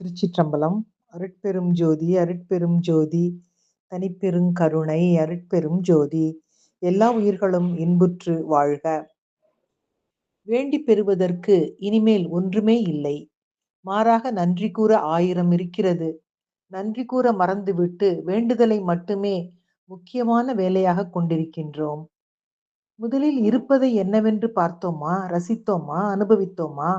திருச்சிற்றம்பலம். அருட்பெரும் ஜோதி அருட்பெரும் ஜோதி தனிப்பெருங் கருணை அருட்பெரும் ஜோதி. எல்லா உயிர்களும் இன்புற்று வாழ்க. வேண்டிப் பெறுவதற்கு இனிமேல் ஒன்றுமே இல்லை. மாறாக நன்றி கூற ஆயிரம் இருக்கிறது. நன்றி கூற மறந்துவிட்டு வேண்டுதலை மட்டுமே முக்கியமான வேலையாகக் கொண்டிருக்கின்றோம். முதலில் இருப்பதை என்னவென்று பார்த்தோமா, ரசித்தோமா, அனுபவித்தோமா?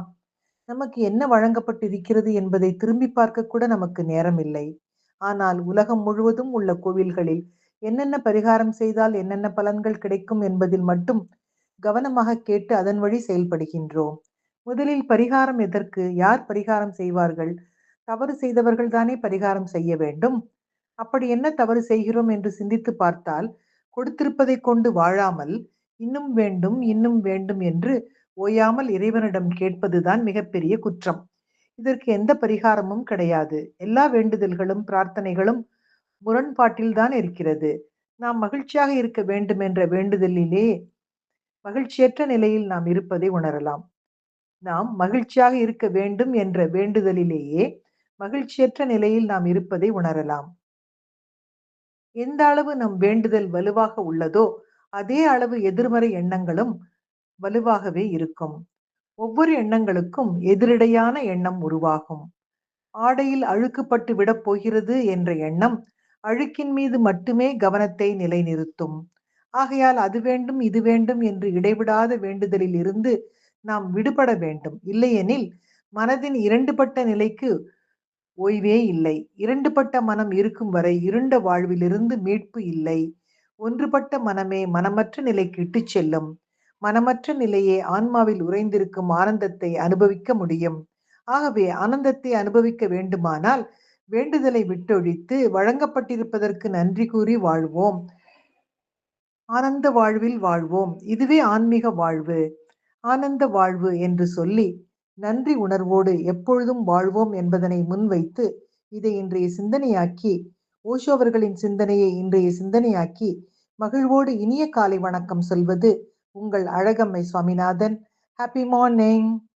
நமக்கு என்ன வழங்கப்பட்டிருக்கிறது என்பதை திரும்பி பார்க்க கூட நமக்கு நேரமில்லை. ஆனால் உலகம் முழுவதும் உள்ள கோவில்களில் என்னென்ன பரிகாரம் செய்தால் என்னென்ன பலன்கள் கிடைக்கும் என்பதில் மட்டும் கவனமாக கேட்டு அதன் வழி செயல்படுகின்றோம். முதலில் பரிகாரம் எதற்கு? யார் பரிகாரம் செய்வார்கள்? தவறு செய்தவர்கள் தானே பரிகாரம் செய்ய வேண்டும். அப்படி என்ன தவறு செய்கிறோம் என்று சிந்தித்து பார்த்தால், கொடுத்திருப்பதை கொண்டு வாழாமல் இன்னும் வேண்டும் இன்னும் வேண்டும் என்று ஓயாமல் இறைவனிடம் கேட்பதுதான் மிகப்பெரிய குற்றம். இதற்கு எந்த பரிகாரமும் கிடையாது. எல்லா வேண்டுதல்களும் பிரார்த்தனைகளும் முரண்பாட்டில்தான் இருக்கிறது. நாம் மகிழ்ச்சியாக இருக்க வேண்டும் என்ற வேண்டுதலிலே மகிழ்ச்சியற்ற நிலையில் நாம் இருப்பதை உணரலாம். நாம் மகிழ்ச்சியாக இருக்க வேண்டும் என்ற வேண்டுதலிலேயே மகிழ்ச்சியற்ற நிலையில் நாம் இருப்பதை உணரலாம். எந்த அளவு நம் வேண்டுதல் வலுவாக உள்ளதோ அதே அளவு எதிர்மறை எண்ணங்களும் வலுவாகவே இருக்கும். ஒவ்வொரு எண்ணங்களுக்கும் எதிரிடையான எண்ணம் உருவாகும். ஆடையில் அழுக்குப்பட்டு விடப் போகிறது என்ற எண்ணம் அழுக்கின் மீது மட்டுமே கவனத்தை நிலைநிறுத்தும். ஆகையால் அது வேண்டும் இது வேண்டும் என்று இடைவிடாத வேண்டுதலில் இருந்து நாம் விடுபட வேண்டும். இல்லையெனில் மனதின் இரண்டுபட்ட நிலைக்கு ஓய்வே இல்லை. இரண்டுபட்ட மனம் இருக்கும் வரை இருண்ட வாழ்விலிருந்து மீட்பு இல்லை. ஒன்றுபட்ட மனமே மனமற்ற நிலைக்கு இட்டுச் செல்லும். மனமற்ற நிலையே ஆன்மாவில் உறைந்திருக்கும் ஆனந்தத்தை அனுபவிக்க முடியும். ஆகவே ஆனந்தத்தை அனுபவிக்க வேண்டுமானால் வேண்டுதலை விட்டொழித்து வழங்கப்பட்டிருப்பதற்கு நன்றி கூறி வாழ்வோம். ஆனந்த வாழ்வில் வாழ்வோம். இதுவே ஆன்மீக வாழ்வு. ஆனந்த வாழ்வு என்று சொல்லி நன்றி உணர்வோடு எப்பொழுதும் வாழ்வோம் என்பதனை முன்வைத்து இதை இன்றைய சிந்தனையாக்கி, ஓஷோ அவர்களின் சிந்தனையை இன்றைய சிந்தனையாக்கி மகிழ்வோடு இனிய காலை வணக்கம் சொல்வது உங்கள் அழகம்மை சுவாமிநாதன். Happy morning.